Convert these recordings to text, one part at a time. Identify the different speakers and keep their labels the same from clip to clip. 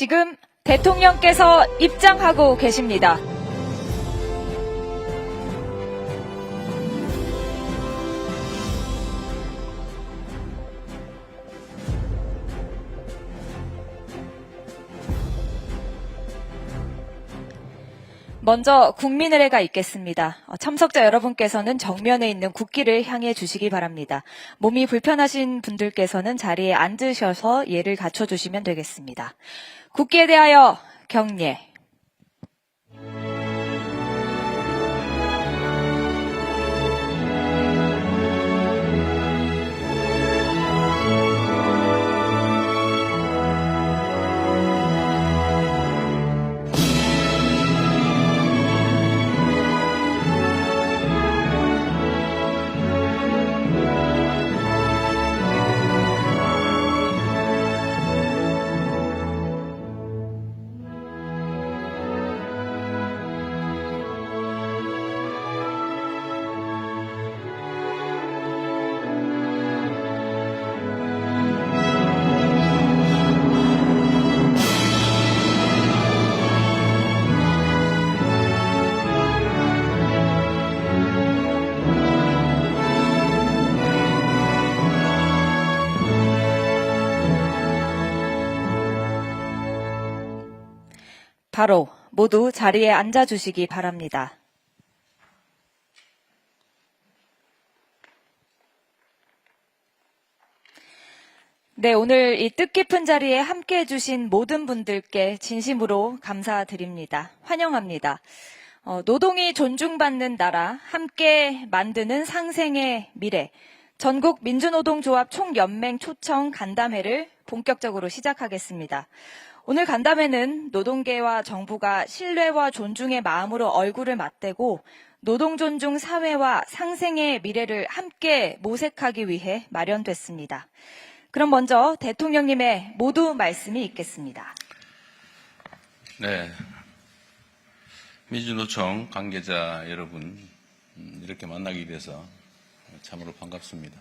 Speaker 1: 지금 대통령께서 입장하고 계십니다. 먼저 국민의례가 있겠습니다. 참석자 여러분께서는 정면에 있는 국기를 향해 주시기 바랍니다. 몸이 불편하신 분들께서는 자리에 앉으셔서 예를 갖춰주시면 되겠습니다. 국기에 대하여 경례. 바로 모두 자리에 앉아주시기 바랍니다. 네, 오늘 이 뜻깊은 자리에 함께해 주신 모든 분들께 진심으로 감사드립니다. 환영합니다. 노동이 존중받는 나라, 함께 만드는 상생의 미래, 전국 민주노동조합 총연맹 초청 간담회를 본격적으로 시작하겠습니다. 오늘 간담회는 노동계와 정부가 신뢰와 존중의 마음으로 얼굴을 맞대고 노동존중 사회와 상생의 미래를 함께 모색하기 위해 마련됐습니다. 그럼 먼저 대통령님의 모두 말씀이 있겠습니다.
Speaker 2: 네, 민주노총 관계자 여러분, 이렇게 만나게 돼서 참으로 반갑습니다.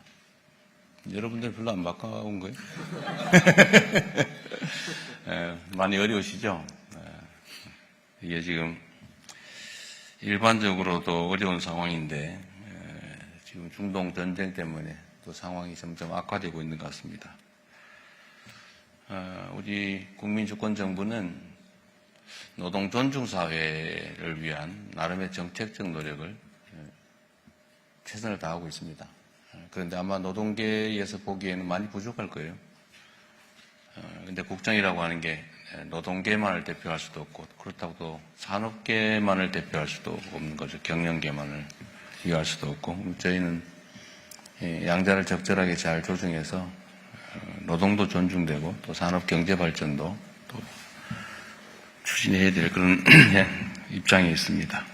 Speaker 2: 여러분들 별로 안 바꿔온 거예요? 많이 어려우시죠? 이게 지금 일반적으로도 어려운 상황인데 지금 중동 전쟁 때문에 또 상황이 점점 악화되고 있는 것 같습니다. 우리 국민주권정부는 노동 존중 사회를 위한 나름의 정책적 노력을 최선을 다하고 있습니다. 그런데 아마 노동계에서 보기에는 많이 부족할 거예요. 근데 국정이라고 하는 게 노동계만을 대표할 수도 없고, 그렇다고 또 산업계만을 대표할 수도 없는 거죠. 경영계만을 위할 수도 없고, 저희는 양자를 적절하게 잘 조정해서 노동도 존중되고 또 산업 경제 발전도 또 추진해야 될 그런 입장에 있습니다.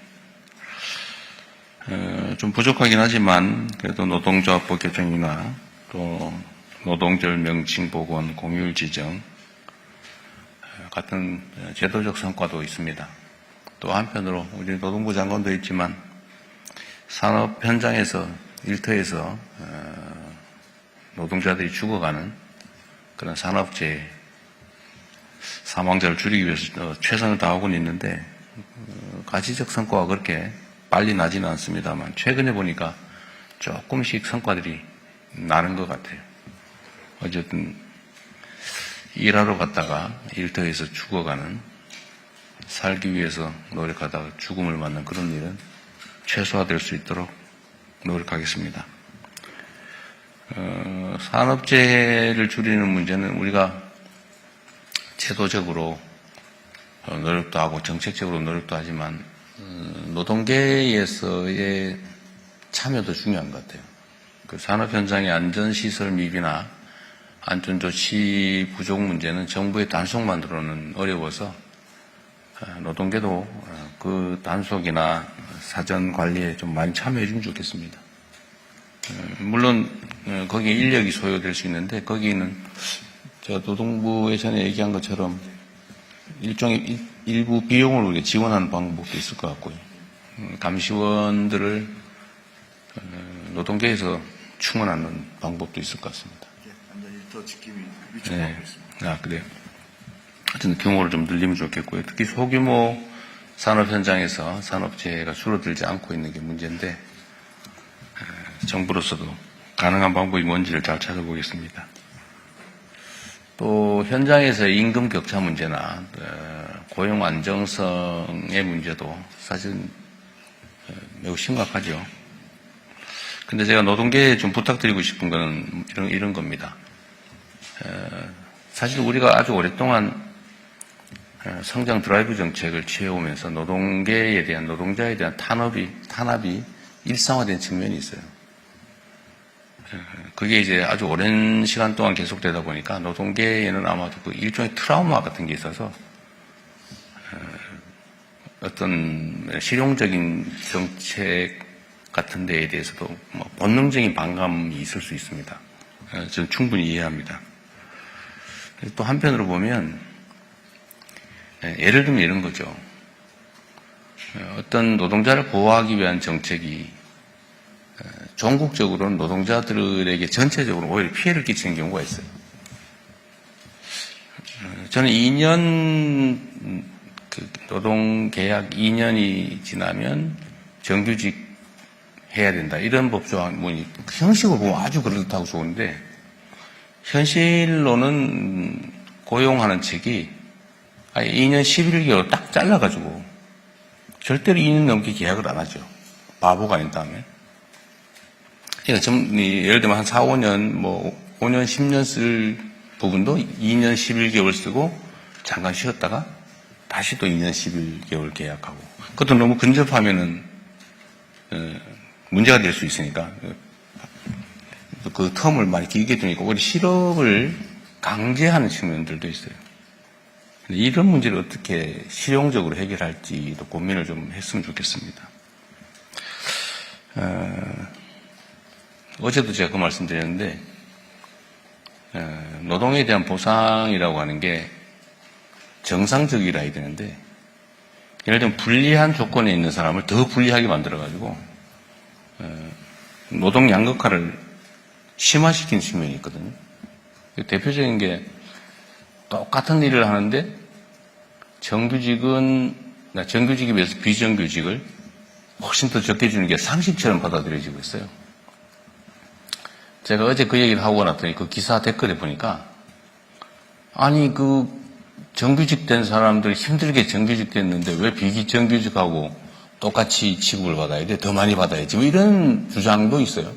Speaker 2: 좀 부족하긴 하지만 그래도 노동조합법 개정이나 또 노동절 명칭 복원, 공휴일 지정 같은 제도적 성과도 있습니다. 또 한편으로 우리 노동부 장관도 있지만 산업 현장에서 일터에서 노동자들이 죽어가는 그런 산업재해 사망자를 줄이기 위해서 최선을 다하고는 있는데 가시적 성과가 그렇게 빨리 나지는 않습니다만 최근에 보니까 조금씩 성과들이 나는 것 같아요. 어쨌든 일하러 갔다가 일터에서 죽어가는, 살기 위해서 노력하다가 죽음을 맞는 그런 일은 최소화될 수 있도록 노력하겠습니다. 산업재해를 줄이는 문제는 우리가 제도적으로 노력도 하고 정책적으로 노력도 하지만 노동계에서의 참여도 중요한 것 같아요. 그 산업 현장의 안전시설 미비나 안전조치 부족 문제는 정부의 단속만으로는 어려워서 노동계도 그 단속이나 사전 관리에 좀 많이 참여해 주면 좋겠습니다. 물론 거기에 인력이 소요될 수 있는데 거기는 제가 노동부 예전에 얘기한 것처럼 일종의 일부 비용을 우리가 지원하는 방법도 있을 것 같고요. 감시원들을 노동계에서 충원하는 방법도 있을 것 같습니다.
Speaker 3: 완전히 더 지킴이 위촉하고 있습니다.
Speaker 2: 아, 그래요? 하여튼 규모를 좀 늘리면 좋겠고요. 특히 소규모 산업 현장에서 산업재해가 줄어들지 않고 있는 게 문제인데 정부로서도 가능한 방법이 뭔지를 잘 찾아보겠습니다. 또 현장에서의 임금 격차 문제나 고용 안정성의 문제도 사실은 매우 심각하죠. 근데 제가 노동계에 좀 부탁드리고 싶은 건 이런 겁니다. 사실 우리가 아주 오랫동안 성장 드라이브 정책을 취해오면서 노동계에 대한, 노동자에 대한 탄압이 일상화된 측면이 있어요. 그게 이제 아주 오랜 시간 동안 계속되다 보니까 노동계에는 아마도 그 일종의 트라우마 같은 게 있어서 어떤 실용적인 정책 같은 데에 대해서도 본능적인 반감이 있을 수 있습니다. 저는 충분히 이해합니다. 또 한편으로 보면 예를 들면 이런 거죠. 어떤 노동자를 보호하기 위한 정책이 전국적으로는 노동자들에게 전체적으로 오히려 피해를 끼치는 경우가 있어요. 저는 2년 노동계약 2년이 지나면 정규직 해야 된다. 이런 법조항이 형식으로 보면 아주 그렇다고 좋은데 현실로는 고용하는 측이 2년 11개월 딱 잘라가지고 절대로 2년 넘게 계약을 안 하죠. 바보가 아닌 다음에. 그러니까 예를 들면 한 4, 5년, 5년, 10년 쓸 부분도 2년 11개월 쓰고 잠깐 쉬었다가 다시 또 2년 11개월 계약하고. 그것도 너무 근접하면은 문제가 될 수 있으니까 그 텀을 많이 길게 두니까 오히려 실업을 강제하는 측면들도 있어요. 이런 문제를 어떻게 실용적으로 해결할지도 고민을 좀 했으면 좋겠습니다. 어제도 제가 그 말씀 드렸는데 노동에 대한 보상이라고 하는 게 정상적이라 해야 되는데 예를 들면 불리한 조건에 있는 사람을 더 불리하게 만들어가지고 노동 양극화를 심화시키는 측면이 있거든요. 대표적인 게 똑같은 일을 하는데 정규직에 비해서 비정규직을 훨씬 더 적게 주는 게 상식처럼 받아들여지고 있어요. 제가 어제 그 얘기를 하고 났더니 그 기사 댓글에 보니까 아니 그 정규직 된 사람들이 힘들게 정규직 됐는데 왜 비정규직하고 똑같이 취급을 받아야 돼? 더 많이 받아야지. 뭐 이런 주장도 있어요.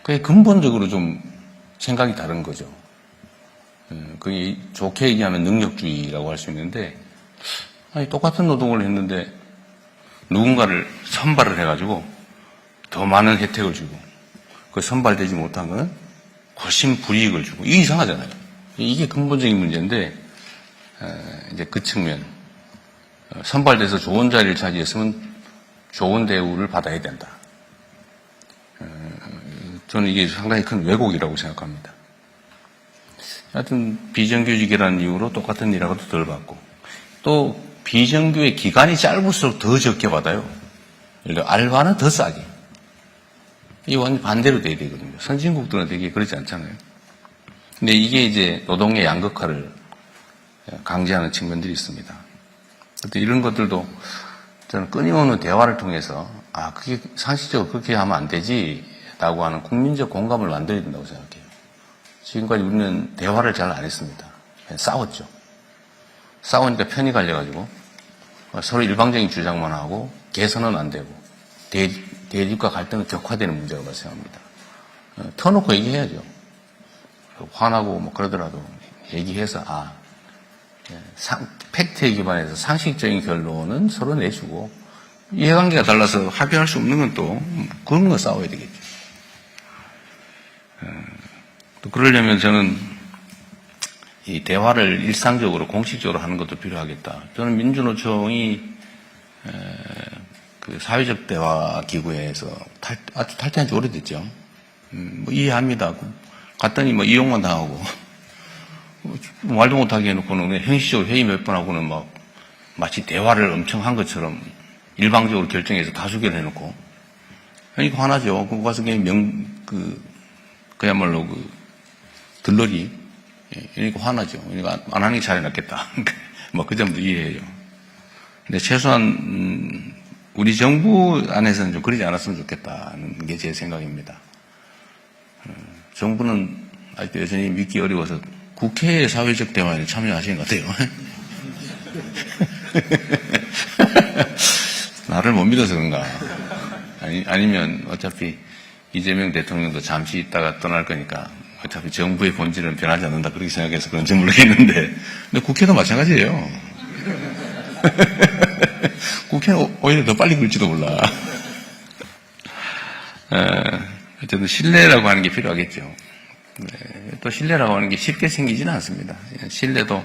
Speaker 2: 그게 근본적으로 좀 생각이 다른 거죠. 그게 좋게 얘기하면 능력주의라고 할 수 있는데 아니 똑같은 노동을 했는데 누군가를 선발을 해가지고 더 많은 혜택을 주고 그 선발되지 못한 거는 훨씬 불이익을 주고 이게 이상하잖아요. 이게 근본적인 문제인데 이제 그 측면 선발돼서 좋은 자리를 차지했으면 좋은 대우를 받아야 된다. 저는 이게 상당히 큰 왜곡이라고 생각합니다. 하여튼 비정규직이라는 이유로 똑같은 일하고도 덜 받고 또 비정규의 기간이 짧을수록 더 적게 받아요. 예를 들어 알바는 더 싸게. 이게 완전 반대로 돼야 되거든요. 선진국들은 되게 그렇지 않잖아요. 근데 이게 이제 노동의 양극화를 강제하는 측면들이 있습니다. 이런 것들도 저는 끊임없는 대화를 통해서 그게 상식적으로 그렇게 하면 안 되지라고 하는 국민적 공감을 만들어야 된다고 생각해요. 지금까지 우리는 대화를 잘 안 했습니다. 그냥 싸웠죠. 싸우니까 편이 갈려가지고 서로 일방적인 주장만 하고 개선은 안 되고 대립과 갈등은 격화되는 문제라고 생각합니다. 터놓고 얘기해야죠. 화나고 뭐 그러더라도 얘기해서 팩트에 기반해서 상식적인 결론은 서로 내주고 이해관계가 달라서 합의할 수 없는 건 또 그런 거 싸워야 되겠죠. 또 그러려면 저는 이 대화를 일상적으로 공식적으로 하는 것도 필요하겠다. 저는 민주노총이 그 사회적 대화 기구에서 아주 탈퇴한 지 오래됐죠. 뭐 이해합니다. 갔더니 뭐 이용만 당하고 말도 못하게 해놓고는 형식적으로 회의 몇 번 하고는 막 마치 대화를 엄청 한 것처럼 일방적으로 결정해서 다수결 해놓고 이거 화나죠. 그거 가서 그냥 그야말로 들러리 그러니까 화나죠. 그러니까 안 하는 게 차라리 낫겠다. 뭐 그 점도 이해해요. 근데 최소한 우리 정부 안에서는 좀 그러지 않았으면 좋겠다는 게 제 생각입니다. 정부는 아직도 여전히 믿기 어려워서 국회 사회적 대화에 참여하시는 것 같아요. 나를 못 믿어서 그런가. 아니면 어차피 이재명 대통령도 잠시 있다가 떠날 거니까 어차피 정부의 본질은 변하지 않는다 그렇게 생각해서 그런지 모르겠는데, 근데 국회도 마찬가지예요. 국회는 오히려 더 빨리 굴지도 몰라. 어쨌든 신뢰라고 하는 게 필요하겠죠. 또 신뢰라고 하는 게 쉽게 생기지는 않습니다. 신뢰도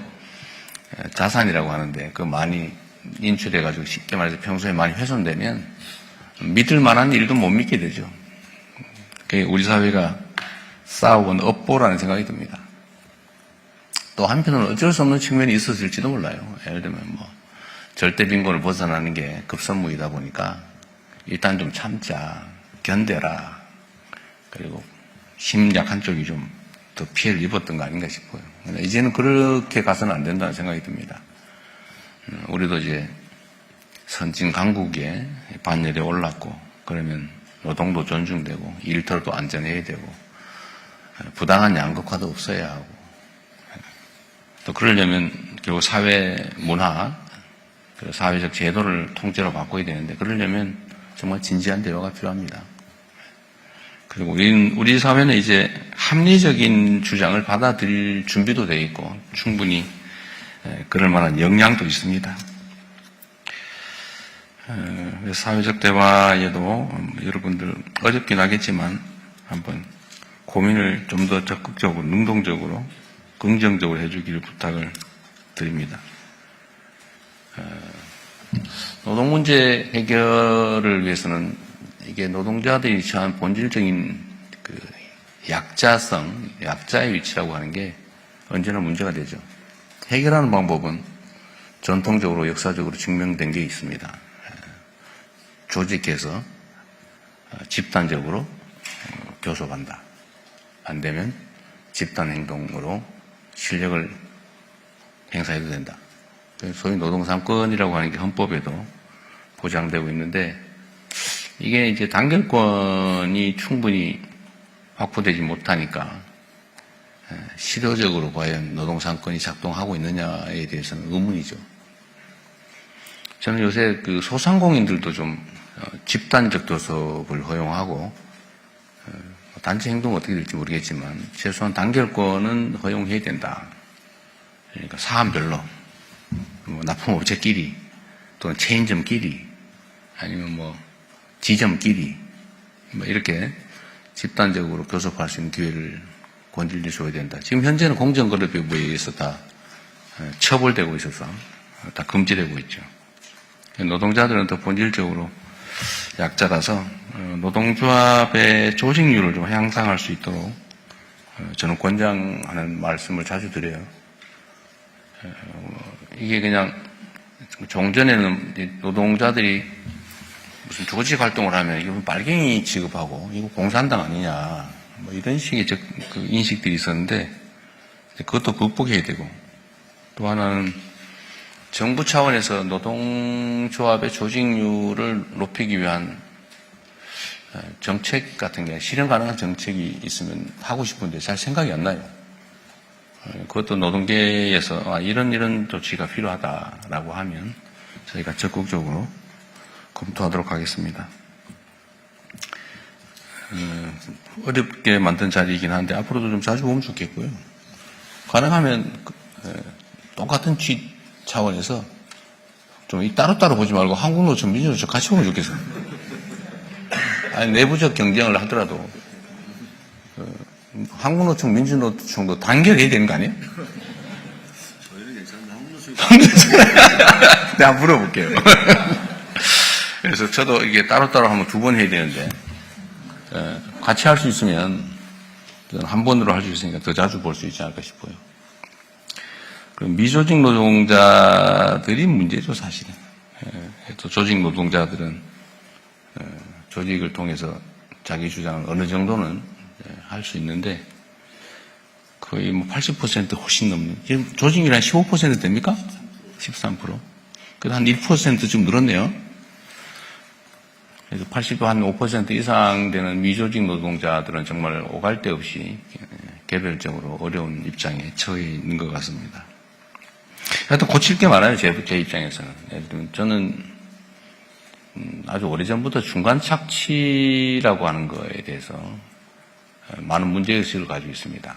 Speaker 2: 자산이라고 하는데 그 많이 인출해가지고 쉽게 말해서 평소에 많이 훼손되면 믿을 만한 일도 못 믿게 되죠. 그게 우리 사회가 싸우고 업보라는 생각이 듭니다. 또 한편으로는 어쩔 수 없는 측면이 있었을지도 몰라요. 예를 들면 뭐 절대 빈곤을 벗어나는 게 급선무이다 보니까 일단 좀 참자, 견뎌라. 그리고 힘 약한 쪽이 좀 더 피해를 입었던 거 아닌가 싶어요. 이제는 그렇게 가서는 안 된다는 생각이 듭니다. 우리도 이제 선진 강국에 반열에 올랐고, 그러면 노동도 존중되고 일터도 안전해야 되고 부당한 양극화도 없어야 하고, 또 그러려면 결국 사회 문화, 사회적 제도를 통째로 바꿔야 되는데, 그러려면 정말 진지한 대화가 필요합니다. 그리고 우리 사회는 이제 합리적인 주장을 받아들일 준비도 되어 있고 충분히 그럴 만한 역량도 있습니다. 사회적 대화에도 여러분들 어렵긴 하겠지만 한번 고민을 좀 더 적극적으로, 능동적으로, 긍정적으로 해주기를 부탁을 드립니다. 노동 문제 해결을 위해서는 이게 노동자들이 처한 본질적인 그 약자성, 약자의 위치라고 하는 게 언제나 문제가 되죠. 해결하는 방법은 전통적으로 역사적으로 증명된 게 있습니다. 조직해서 집단적으로 교섭한다. 안 되면 집단 행동으로 실력을 행사해도 된다. 소위 노동삼권이라고 하는 게 헌법에도 보장되고 있는데, 이게 이제 단결권이 충분히 확보되지 못하니까 실효적으로 과연 노동삼권이 작동하고 있느냐에 대해서는 의문이죠. 저는 요새 그 소상공인들도 좀 집단적 교섭을 허용하고, 단체 행동은 어떻게 될지 모르겠지만 최소한 단결권은 허용해야 된다. 그러니까 사안별로, 뭐 납품업체끼리 또는 체인점끼리 아니면 뭐 지점끼리 뭐 이렇게 집단적으로 교섭할 수 있는 기회를 권질러 줘야 된다. 지금 현재는 공정거래법에 의해서 다 처벌되고 있어서 다 금지되고 있죠. 노동자들은 더 본질적으로 약자라서 노동조합의 조직률을 좀 향상할 수 있도록 저는 권장하는 말씀을 자주 드려요. 이게 그냥 종전에는 노동자들이 무슨 조직 활동을 하면 이거 빨갱이 취급하고 이거 공산당 아니냐 뭐 이런 식의 그 인식들이 있었는데, 그것도 극복해야 되고, 또 하나는 정부 차원에서 노동조합의 조직률을 높이기 위한 정책 같은 게, 실현 가능한 정책이 있으면 하고 싶은데 잘 생각이 안 나요. 그것도 노동계에서 이런 조치가 필요하다라고 하면 저희가 적극적으로 검토하도록 하겠습니다. 어렵게 만든 자리이긴 한데 앞으로도 좀 자주 오면 좋겠고요. 가능하면 똑같은 취 차원에서 좀 따로따로 보지 말고 한국노총, 민주노총 같이 보면 좋겠어요. 아니, 내부적 경쟁을 하더라도 한국노총, 민주노총도 단결해야 되는 거 아니에요?
Speaker 3: 저희는 괜찮은데 한국노총이
Speaker 2: 내가 물어볼게요. 그래서 저도 이게 따로따로 하면 2번 해야 되는데, 같이 할 수 있으면 한 번으로 할 수 있으니까 더 자주 볼 수 있지 않을까 싶어요. 그럼 미조직 노동자들이 문제죠, 사실은. 또 조직 노동자들은 조직을 통해서 자기 주장을 어느 정도는 할 수 있는데, 거의 뭐 80% 훨씬 넘는. 지금 조직률이 한 15% 됩니까? 13%. 그래도 한 1%좀 늘었네요. 그래서 85% 이상 되는 미조직 노동자들은 정말 오갈 데 없이 개별적으로 어려운 입장에 처해 있는 것 같습니다. 하여튼 고칠 게 많아요, 제 입장에서는. 예를 들면 저는 아주 오래전부터 중간 착취라고 하는 거에 대해서 많은 문제의식을 가지고 있습니다.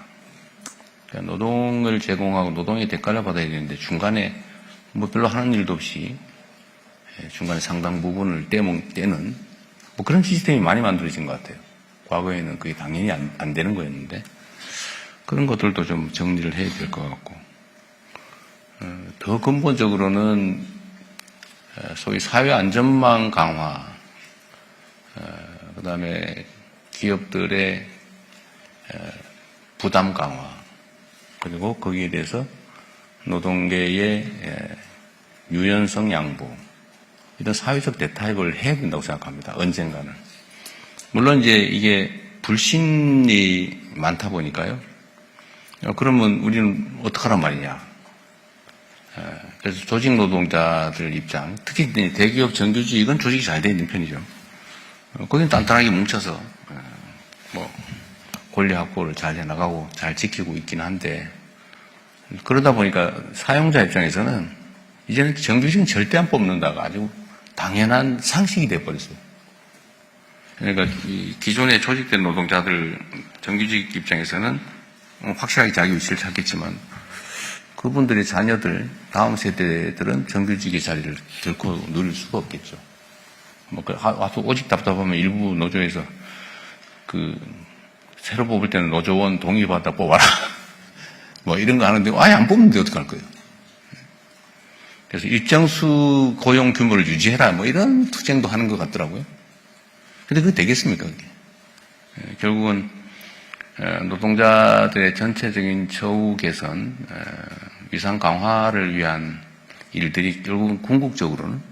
Speaker 2: 그러니까 노동을 제공하고 노동의 대가를 받아야 되는데 중간에 뭐 별로 하는 일도 없이 중간에 상당 부분을 떼는 뭐 그런 시스템이 많이 만들어진 것 같아요. 과거에는 그게 당연히 안 되는 거였는데 그런 것들도 좀 정리를 해야 될 것 같고 더 근본적으로는 소위 사회 안전망 강화, 그다음에 기업들의 부담 강화, 그리고 거기에 대해서 노동계의 유연성 양보, 이런 사회적 대타협을 해야 된다고 생각합니다. 언젠가는. 물론 이제 이게 불신이 많다 보니까요. 그러면 우리는 어떡하란 말이냐. 그래서 조직 노동자들 입장, 특히 대기업 정규직 이건 조직이 잘 되어 있는 편이죠. 거기는 단단하게 뭉쳐서 뭐 권리 확보를 잘 해나가고 잘 지키고 있긴 한데 그러다 보니까 사용자 입장에서는 이제는 정규직은 절대 안 뽑는다가 아주 당연한 상식이 돼버렸어요. 그러니까 기존에 조직된 노동자들 정규직 입장에서는 확실하게 자기 위치를 찾겠지만 그분들의 자녀들, 다음 세대들은 정규직의 자리를 결코 누릴 수가 없겠죠. 뭐, 와서 오직 답답하면 일부 노조에서 새로 뽑을 때는 노조원 동의받아 뽑아라. 뭐 이런 거 하는데 아예 안 뽑는데 어떡할 거예요. 그래서 일정수 고용 규모를 유지해라. 뭐 이런 투쟁도 하는 것 같더라고요. 근데 그게 되겠습니까, 그게? 결국은 노동자들의 전체적인 처우 개선, 위상 강화를 위한 일들이 결국은 궁극적으로는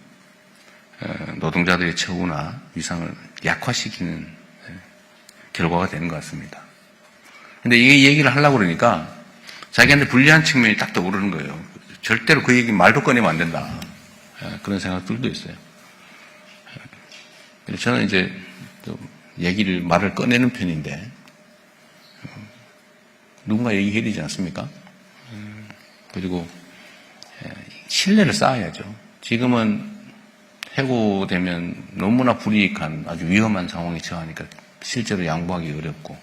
Speaker 2: 노동자들의 처우나 위상을 약화시키는 결과가 되는 것 같습니다. 근데 이 얘기를 하려고 그러니까 자기한테 불리한 측면이 딱 떠오르는 거예요. 절대로 그 얘기 말도 꺼내면 안 된다. 그런 생각들도 있어요. 저는 이제 말을 꺼내는 편인데 누군가 얘기해야 되지 않습니까? 그리고 신뢰를 쌓아야죠. 지금은 해고되면 너무나 불이익한 아주 위험한 상황에 처하니까 실제로 양보하기 어렵고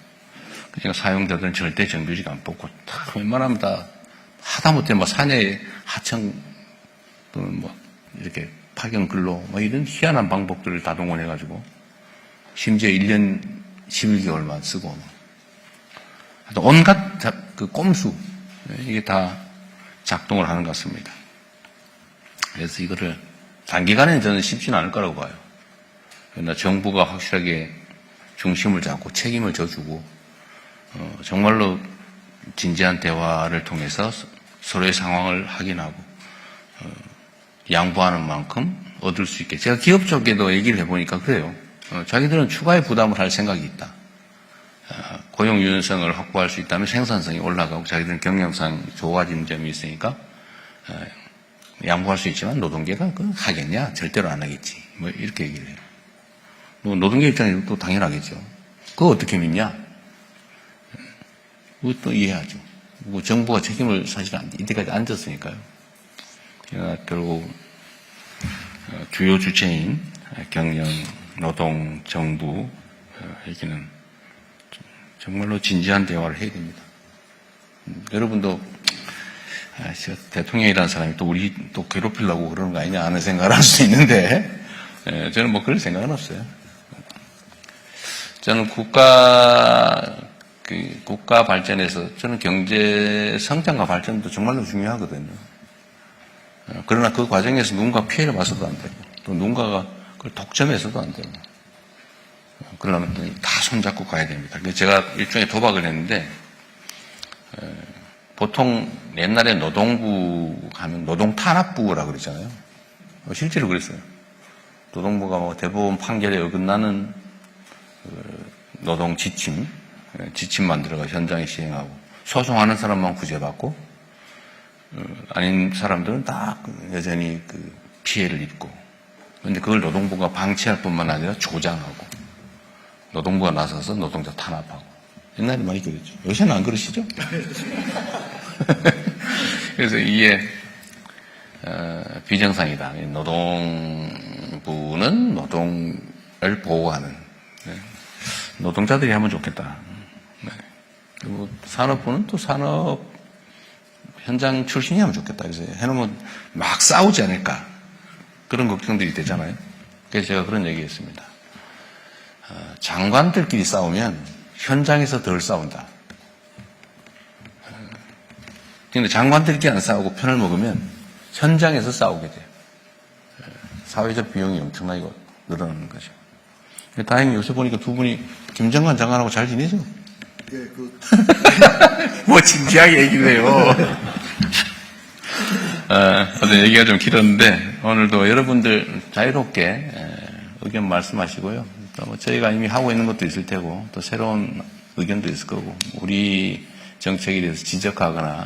Speaker 2: 그러니까 사용자들은 절대 정규직 안 뽑고 다 웬만하면 다 하다못해 뭐 사내 하청 또는 뭐 이렇게 파견 근로 뭐 이런 희한한 방법들을 다 동원해가지고 심지어 1년 11개월만 쓰고 온갖 그 꼼수 이게 다 작동을 하는 것 같습니다. 그래서 이거를 단기간에는 저는 쉽지는 않을 거라고 봐요. 그러나 정부가 확실하게 중심을 잡고 책임을 져주고 정말로 진지한 대화를 통해서 서로의 상황을 확인하고 양보하는 만큼 얻을 수 있게. 제가 기업 쪽에도 얘기를 해보니까 그래요. 자기들은 추가의 부담을 할 생각이 있다. 고용 유연성을 확보할 수 있다면 생산성이 올라가고 자기들은 경영상 좋아지는 점이 있으니까 양보할 수 있지만 노동계가 그거 하겠냐? 절대로 안 하겠지. 뭐 이렇게 얘기를 해요. 노동계 입장에서 또 당연하겠죠. 그거 어떻게 믿냐? 그것도 이해하죠. 뭐 정부가 책임을 사실 이때까지 안 졌으니까요. 결국 주요 주체인 경영, 노동, 정부 얘기는 정말로 진지한 대화를 해야 됩니다. 여러분도 대통령이라는 사람이 또 우리 또 괴롭히려고 그러는 거 아니냐 하는 생각을 할 수 있는데 저는 뭐 그럴 생각은 없어요. 저는 국가 발전에서 저는 경제 성장과 발전도 정말로 중요하거든요. 그러나 그 과정에서 누군가 피해를 봐서도 안 되고 또 누군가가 그걸 독점해서도 안 되고 그러려면 다 손잡고 가야 됩니다. 그래서 제가 일종의 도박을 했는데 보통 옛날에 노동부 하면 노동탄압부라고 그랬잖아요. 실제로 그랬어요. 노동부가 뭐 대법원 판결에 어긋나는 노동 지침 만들어가 현장에 시행하고 소송하는 사람만 구제받고 아닌 사람들은 다 여전히 그 피해를 입고, 그런데 그걸 노동부가 방치할 뿐만 아니라 조장하고 노동부가 나서서 노동자 탄압하고. 옛날에 많이 그랬죠. 요새는 안 그러시죠? 그래서 이게 비정상이다. 노동부는 노동을 보호하는, 노동자들이 하면 좋겠다. 그리고 산업부는 또 산업 현장 출신이 하면 좋겠다. 그래서 해놓으면 막 싸우지 않을까, 그런 걱정들이 되잖아요. 그래서 제가 그런 얘기했습니다. 장관들끼리 싸우면 현장에서 덜 싸운다. 근데 장관들끼리 안 싸우고 편을 먹으면 현장에서 싸우게 돼요. 사회적 비용이 엄청나게 늘어나는 거죠. 다행히 요새 보니까 두 분이 김정관 장관하고 잘 지내죠?
Speaker 3: 네,
Speaker 2: 뭐 진지하게 얘기를 해요. 어제 얘기가 좀 길었는데 오늘도 여러분들 자유롭게 의견 말씀하시고요. 또 뭐 저희가 이미 하고 있는 것도 있을 테고 또 새로운 의견도 있을 거고, 우리 정책에 대해서 지적하거나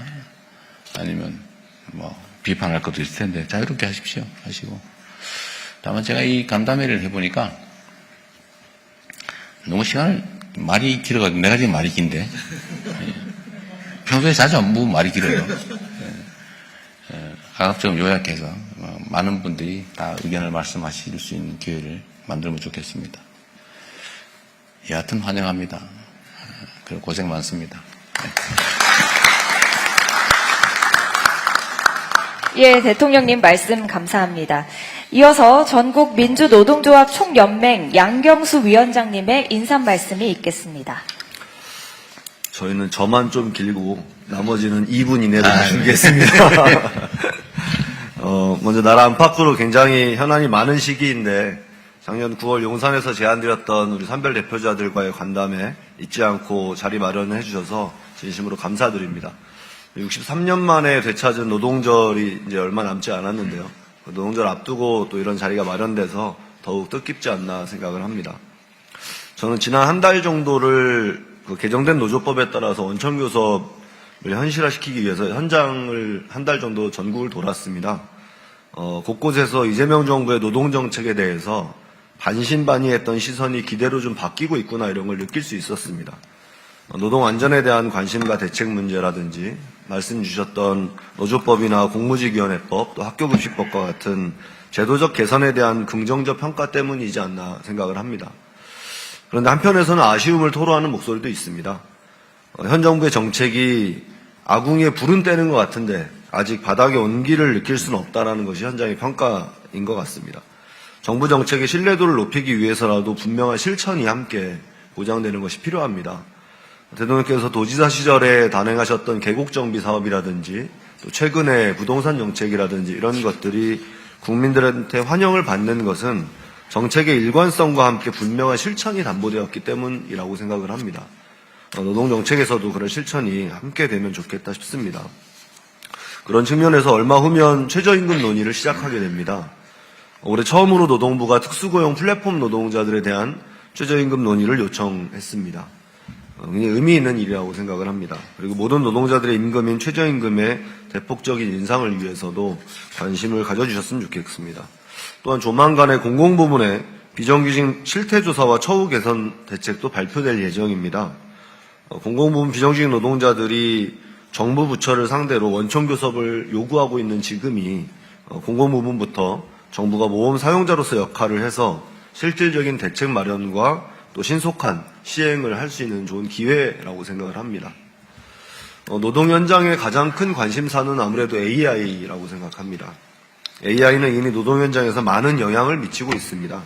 Speaker 2: 아니면 뭐 비판할 것도 있을 텐데 자유롭게 하십시오. 하시고, 다만 제가 이 간담회를 해보니까 너무 말이 길어가지고, 내가 지금 말이 긴데 평소에 자주 안 보면 말이 길어요. 가급적 요약해서 많은 분들이 다 의견을 말씀하실 수 있는 기회를 만들면 좋겠습니다. 여하튼 환영합니다. 그리고 고생 많습니다.
Speaker 1: 예, 대통령님 말씀 감사합니다. 이어서 전국 민주노동조합 총연맹 양경수 위원장님의 인사 말씀이 있겠습니다.
Speaker 3: 저희는 저만 좀 길고 나머지는 2분 이내로 줄이겠습니다. 먼저 나라 안팎으로 굉장히 현안이 많은 시기인데 작년 9월 용산에서 제안드렸던 우리 산별 대표자들과의 간담회 잊지 않고 자리 마련해 주셔서 진심으로 감사드립니다. 63년 만에 되찾은 노동절이 이제 얼마 남지 않았는데요. 노동절 앞두고 또 이런 자리가 마련돼서 더욱 뜻깊지 않나 생각을 합니다. 저는 지난 한 달 정도를 개정된 노조법에 따라서 원청교섭을 현실화시키기 위해서 현장을 한 달 정도 전국을 돌았습니다. 곳곳에서 이재명 정부의 노동정책에 대해서 반신반의했던 시선이 기대로 좀 바뀌고 있구나, 이런 걸 느낄 수 있었습니다. 노동 안전에 대한 관심과 대책 문제라든지 말씀 주셨던 노조법이나 공무직위원회법, 또 학교급식법과 같은 제도적 개선에 대한 긍정적 평가 때문이지 않나 생각을 합니다. 그런데 한편에서는 아쉬움을 토로하는 목소리도 있습니다. 현 정부의 정책이 아궁이에 불은 떼는 것 같은데 아직 바닥에 온기를 느낄 수는 없다는 것이 현장의 평가인 것 같습니다. 정부 정책의 신뢰도를 높이기 위해서라도 분명한 실천이 함께 보장되는 것이 필요합니다. 대통령께서 도지사 시절에 단행하셨던 계곡정비 사업이라든지 또 최근에 부동산 정책이라든지 이런 것들이 국민들한테 환영을 받는 것은 정책의 일관성과 함께 분명한 실천이 담보되었기 때문이라고 생각을 합니다. 노동정책에서도 그런 실천이 함께 되면 좋겠다 싶습니다. 그런 측면에서 얼마 후면 최저임금 논의를 시작하게 됩니다. 올해 처음으로 노동부가 특수고용 플랫폼 노동자들에 대한 최저임금 논의를 요청했습니다. 굉장히 의미 있는 일이라고 생각을 합니다. 그리고 모든 노동자들의 임금인 최저임금의 대폭적인 인상을 위해서도 관심을 가져주셨으면 좋겠습니다. 또한 조만간에 공공부문의 비정규직 실태조사와 처우 개선 대책도 발표될 예정입니다. 공공부문 비정규직 노동자들이 정부 부처를 상대로 원청교섭을 요구하고 있는 지금이 공공부문부터 정부가 모험 사용자로서 역할을 해서 실질적인 대책 마련과 또 신속한 시행을 할 수 있는 좋은 기회라고 생각을 합니다. 노동 현장의 가장 큰 관심사는 아무래도 AI라고 생각합니다. AI는 이미 노동 현장에서 많은 영향을 미치고 있습니다.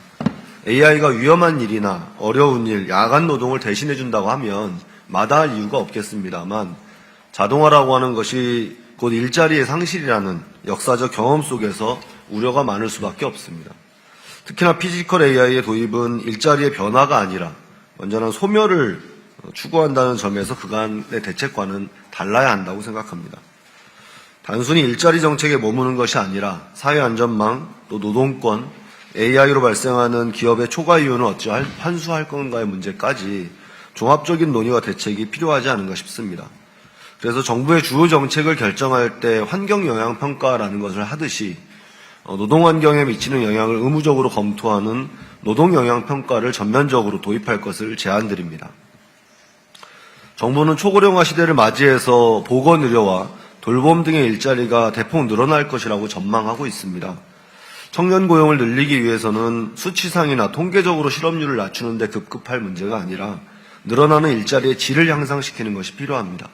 Speaker 3: AI가 위험한 일이나 어려운 일, 야간 노동을 대신해 준다고 하면 마다할 이유가 없겠습니다만, 자동화라고 하는 것이 곧 일자리의 상실이라는 역사적 경험 속에서 우려가 많을 수밖에 없습니다. 특히나 피지컬 AI의 도입은 일자리의 변화가 아니라 완전한 소멸을 추구한다는 점에서 그간의 대책과는 달라야 한다고 생각합니다. 단순히 일자리 정책에 머무는 것이 아니라 사회안전망, 또 노동권, AI로 발생하는 기업의 초과 이윤을 어찌 환수할 건가의 문제까지 종합적인 논의와 대책이 필요하지 않은가 싶습니다. 그래서 정부의 주요 정책을 결정할 때 환경영향평가라는 것을 하듯이 노동환경에 미치는 영향을 의무적으로 검토하는 노동영향평가를 전면적으로 도입할 것을 제안드립니다. 정부는 초고령화 시대를 맞이해서 보건의료와 돌봄 등의 일자리가 대폭 늘어날 것이라고 전망하고 있습니다. 청년 고용을 늘리기 위해서는 수치상이나 통계적으로 실업률을 낮추는 데 급급할 문제가 아니라 늘어나는 일자리의 질을 향상시키는 것이 필요합니다.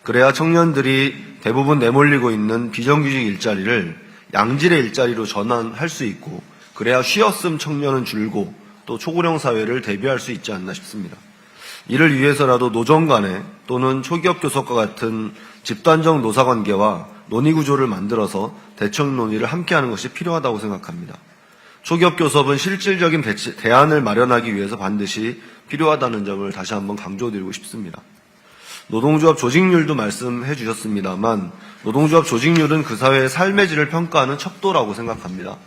Speaker 3: 그래야 청년들이 대부분 내몰리고 있는 비정규직 일자리를 양질의 일자리로 전환할 수 있고, 그래야 쉬었음 청년은 줄고 또 초고령 사회를 대비할 수 있지 않나 싶습니다. 이를 위해서라도 노정 간에 또는 초기업 교섭과 같은 집단적 노사관계와 논의구조를 만들어서 대책 논의를 함께하는 것이 필요하다고 생각합니다. 초기업 교섭은 실질적인 대안을 마련하기 위해서 반드시 필요하다는 점을 다시 한번 강조드리고 싶습니다. 노동조합 조직률도 말씀해 주셨습니다만, 노동조합 조직률은 그 사회의 삶의 질을 평가하는 척도라고 생각합니다.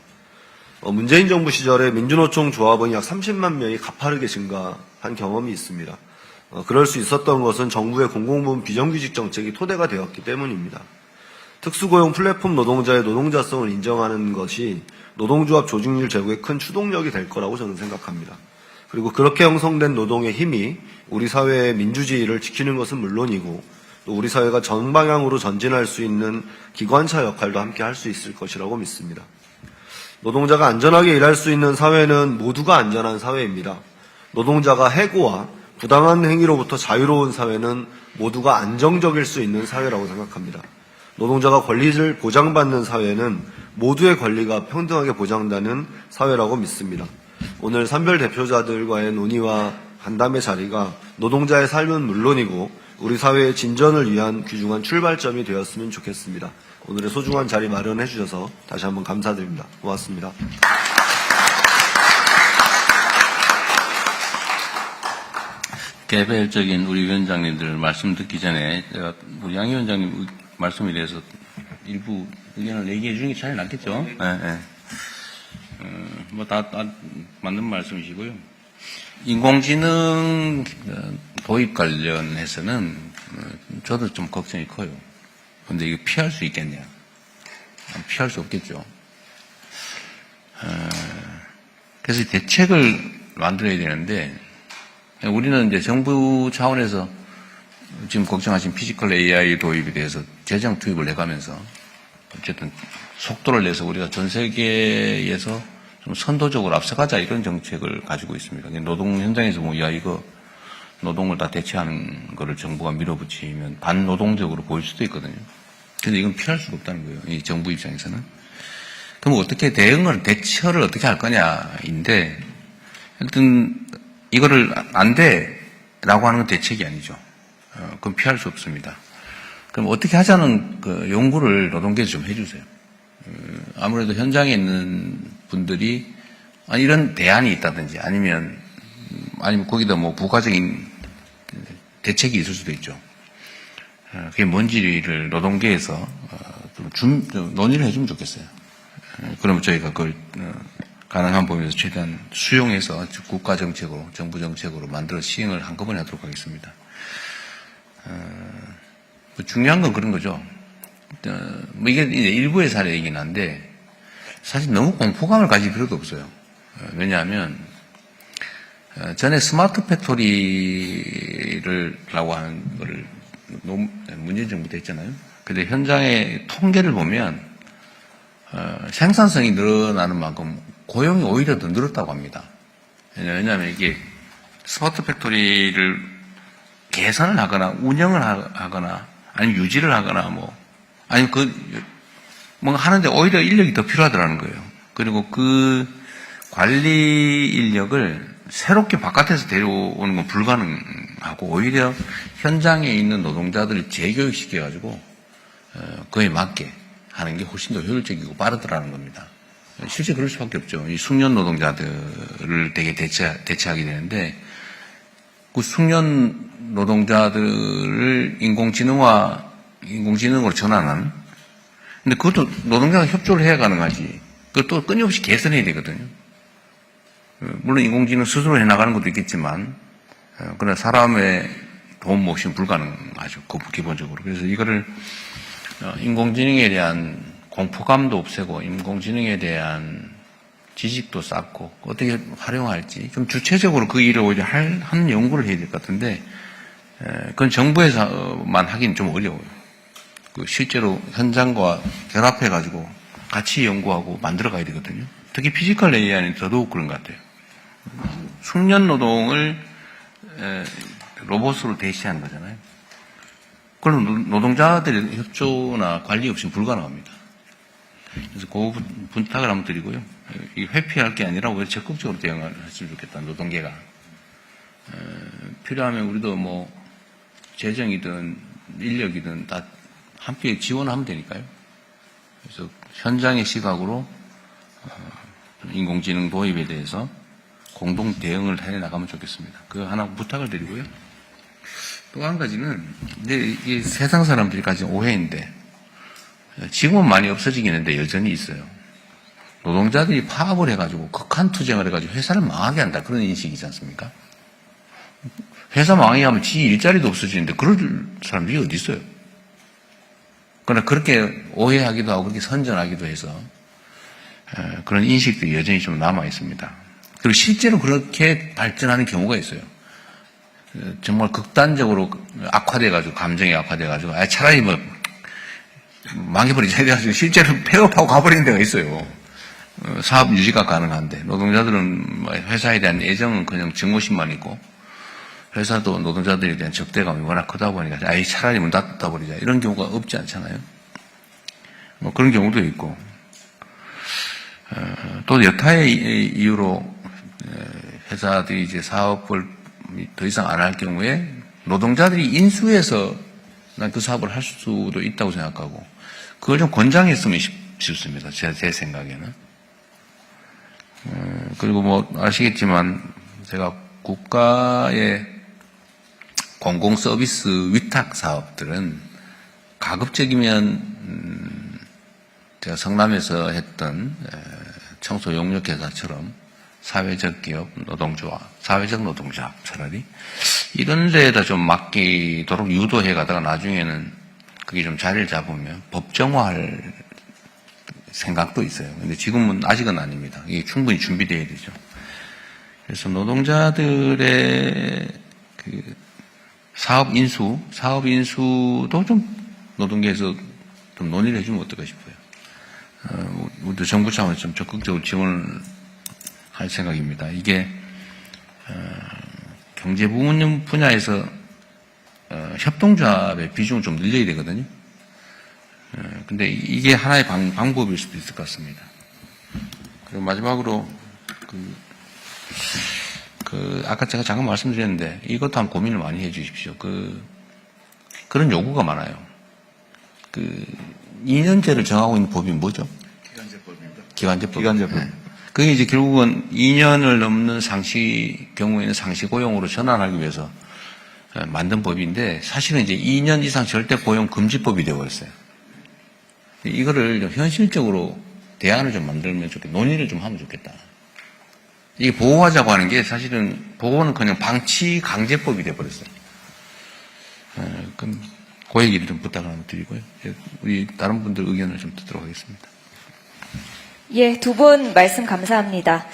Speaker 3: 문재인 정부 시절에 민주노총 조합원이 약 30만 명이 가파르게 증가한 경험이 있습니다. 그럴 수 있었던 것은 정부의 공공부문 비정규직 정책이 토대가 되었기 때문입니다. 특수고용 플랫폼 노동자의 노동자성을 인정하는 것이 노동조합 조직률 제고의 큰 추동력이 될 거라고 저는 생각합니다. 그리고 그렇게 형성된 노동의 힘이 우리 사회의 민주주의를 지키는 것은 물론이고, 또 우리 사회가 전방향으로 전진할 수 있는 기관차 역할도 함께 할 수 있을 것이라고 믿습니다. 노동자가 안전하게 일할 수 있는 사회는 모두가 안전한 사회입니다. 노동자가 해고와 부당한 행위로부터 자유로운 사회는 모두가 안정적일 수 있는 사회라고 생각합니다. 노동자가 권리를 보장받는 사회는 모두의 권리가 평등하게 보장되는 사회라고 믿습니다. 오늘 산별 대표자들과의 논의와 간담회 자리가 노동자의 삶은 물론이고 우리 사회의 진전을 위한 귀중한 출발점이 되었으면 좋겠습니다. 오늘의 소중한 자리 마련해 주셔서 다시 한번 감사드립니다. 고맙습니다.
Speaker 2: 개별적인 우리 위원장님들 말씀 듣기 전에 제가 우리 양 위원장님 말씀에 대해서 일부 의견을 얘기해 주는 게 차이 낫겠죠? 네. 다 맞는 말씀이시고요. 인공지능 도입 관련해서는 저도 좀 걱정이 커요. 근데 이거 피할 수 있겠냐? 피할 수 없겠죠. 그래서 대책을 만들어야 되는데, 우리는 이제 정부 차원에서 지금 걱정하신 피지컬 AI 도입에 대해서 재정 투입을 해가면서 어쨌든 속도를 내서 우리가 전 세계에서 좀 선도적으로 앞서가자 이런 정책을 가지고 있습니다. 노동 현장에서 이거 노동을 다 대체하는 거를 정부가 밀어붙이면 반노동적으로 보일 수도 있거든요. 근데 이건 피할 수가 없다는 거예요. 이 정부 입장에서는. 그럼 어떻게 대처를 어떻게 할 거냐인데, 하여튼 이거를 안 돼라고 하는 건 대책이 아니죠. 그럼 피할 수 없습니다. 그럼 어떻게 하자는 그 연구를 노동계에서 좀 해주세요. 아무래도 현장에 있는 분들이 이런 대안이 있다든지 아니면 거기다 부가적인 대책이 있을 수도 있죠. 그게 뭔지를 노동계에서 좀 논의를 해주면 좋겠어요. 그러면 저희가 그걸 가능한 범위에서 최대한 수용해서 국가 정책으로, 정부 정책으로 만들어 시행을 한꺼번에 하도록 하겠습니다. 중요한 건 그런 거죠. 이게 이제 일부의 사례이긴 한데, 사실 너무 공포감을 가질 필요도 없어요. 왜냐하면, 전에 스마트 팩토리라고 하는 거를 문재인 정부 때 했잖아요. 근데 현장의 통계를 보면, 생산성이 늘어나는 만큼 고용이 오히려 더 늘었다고 합니다. 왜냐하면 이게 스마트 팩토리를 개선을 하거나 운영을 하거나 아니면 유지를 하거나 아니면 뭔가 하는데 오히려 인력이 더 필요하더라는 거예요. 그리고 그 관리 인력을 새롭게 바깥에서 데려오는 건 불가능하고 오히려 현장에 있는 노동자들을 재교육시켜가지고 그에 맞게 하는 게 훨씬 더 효율적이고 빠르더라는 겁니다. 실제 그럴 수밖에 없죠. 이 숙련 노동자들을 되게 대체하게 되는데, 그 숙련 노동자들을 인공지능으로 전환하는, 근데 그것도 노동자가 협조를 해야 가능하지. 그것도 끊임없이 개선해야 되거든요. 물론 인공지능 스스로 해나가는 것도 있겠지만, 그러나 사람의 도움 없이는 불가능하죠. 기본적으로. 그래서 이거를 인공지능에 대한 공포감도 없애고 인공지능에 대한 지식도 쌓고 어떻게 활용할지 좀 주체적으로 그 일을 오히려 하는 연구를 해야 될 것 같은데 그건 정부에서만 하긴 좀 어려워요. 그 실제로 현장과 결합해가지고 같이 연구하고 만들어가야 되거든요. 특히 피지컬 AI는 더더욱 그런 것 같아요. 숙련 노동을 로봇으로 대시하는 거잖아요. 그럼 노동자들의 협조나 관리 없이는 불가능합니다. 그래서 그 부탁을 한번 드리고요. 이 회피할 게 아니라 오히려 적극적으로 대응을 했으면 좋겠다. 노동계가. 필요하면 우리도 뭐 재정이든 인력이든 다 함께 지원하면 되니까요. 그래서 현장의 시각으로 인공지능 도입에 대해서 공동 대응을 해 나가면 좋겠습니다. 그 하나 부탁을 드리고요. 또 한 가지는 이제 이게 세상 사람들이 가진 오해인데 지금은 많이 없어지긴 했는데 여전히 있어요. 노동자들이 파업을 해가지고 극한 투쟁을 해가지고 회사를 망하게 한다 그런 인식이지 않습니까? 회사 망하게 하면 지 일자리도 없어지는데 그럴 사람들이 어디 있어요? 그러나 그렇게 오해하기도 하고 그렇게 선전하기도 해서 그런 인식들이 여전히 좀 남아 있습니다. 그리고 실제로 그렇게 발전하는 경우가 있어요. 정말 극단적으로 악화돼가지고 감정이 악화돼가지고 차라리 뭐 망해버리자 해가지고 실제로 폐업하고 가버리는 데가 있어요. 사업 유지가 가능한데 노동자들은 회사에 대한 애정은 그냥 증오심만 있고 회사도 노동자들에 대한 적대감이 워낙 크다 보니까 차라리 문 닫아버리자 이런 경우가 없지 않잖아요. 뭐 그런 경우도 있고 또 여타의 이유로 회사들이 이제 사업을 더 이상 안 할 경우에 노동자들이 인수해서 난 그 사업을 할 수도 있다고 생각하고 그걸 좀 권장했으면 싶습니다. 제 생각에는. 그리고 뭐 아시겠지만 제가 국가의 공공 서비스 위탁 사업들은 가급적이면 제가 성남에서 했던 청소 용역 회사처럼 사회적 기업 노동조합, 사회적 노동조합 차라리 이런 데에다 좀 맡기도록 유도해 가다가 나중에는 그게 좀 자리를 잡으면 법정화할 생각도 있어요. 근데 지금은 아직은 아닙니다. 이게 충분히 준비되어야 되죠. 그래서 노동자들의 그 사업 인수도 좀 노동계에서 좀 논의를 해주면 어떨까 싶어요. 우리도 정부 차원에서 좀 적극적으로 지원을 할 생각입니다. 이게 경제 부문 분야에서 협동조합의 비중을 좀 늘려야 되거든요. 근데 이게 하나의 방법일 수도 있을 것 같습니다. 그리고 마지막으로 아까 제가 잠깐 말씀드렸는데 이것도 한번 고민을 많이 해 주십시오. 그런 요구가 많아요. 2년제를 정하고 있는 법이 뭐죠? 기간제법. 기간제법. 네. 그게 이제 결국은 2년을 넘는 경우에는 상시 고용으로 전환하기 위해서 만든 법인데 사실은 이제 2년 이상 절대 고용 금지법이 되어버렸어요. 이거를 좀 현실적으로 대안을 좀 만들면 좋겠다. 논의를 좀 하면 좋겠다. 이게 보호하자고 하는 게 사실은 보호는 그냥 방치 강제법이 되어버렸어요. 그럼 그 얘기를 좀 부탁을 한번 드리고요. 우리 다른 분들 의견을 좀 듣도록 하겠습니다.
Speaker 1: 예, 두 분 말씀 감사합니다.